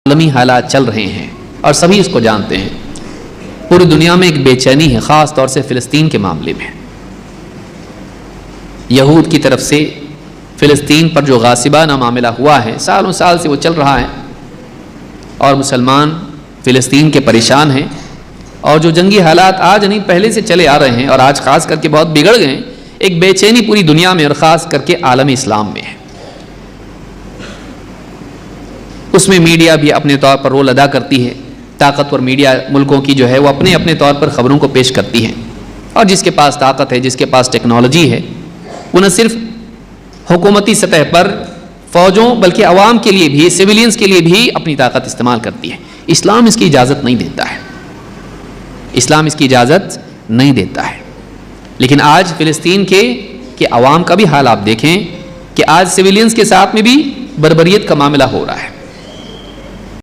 عالمی حالات چل رہے ہیں اور سبھی اس کو جانتے ہیں. پوری دنیا میں ایک بے چینی ہے، خاص طور سے فلسطین کے معاملے میں. یہود کی طرف سے فلسطین پر جو غاصبانہ معاملہ ہوا ہے، سالوں سال سے وہ چل رہا ہے، اور مسلمان فلسطین کے پریشان ہیں. اور جو جنگی حالات آج نہیں پہلے سے چلے آ رہے ہیں اور آج خاص کر کے بہت بگڑ گئے ہیں، ایک بے چینی پوری دنیا میں اور خاص کر کے عالم اسلام میں ہے. اس میں میڈیا بھی اپنے طور پر رول ادا کرتی ہے. طاقتور میڈیا ملکوں کی جو ہے وہ اپنے اپنے طور پر خبروں کو پیش کرتی ہے، اور جس کے پاس طاقت ہے، جس کے پاس ٹیکنالوجی ہے، وہ نہ صرف حکومتی سطح پر فوجوں بلکہ عوام کے لیے بھی، سویلینز کے لیے بھی اپنی طاقت استعمال کرتی ہے. اسلام اس کی اجازت نہیں دیتا ہے، اسلام اس کی اجازت نہیں دیتا ہے. لیکن آج فلسطین کے عوام کا بھی حال آپ دیکھیں کہ آج سویلینز کے ساتھ میں بھی بربریت کا معاملہ ہو رہا ہے.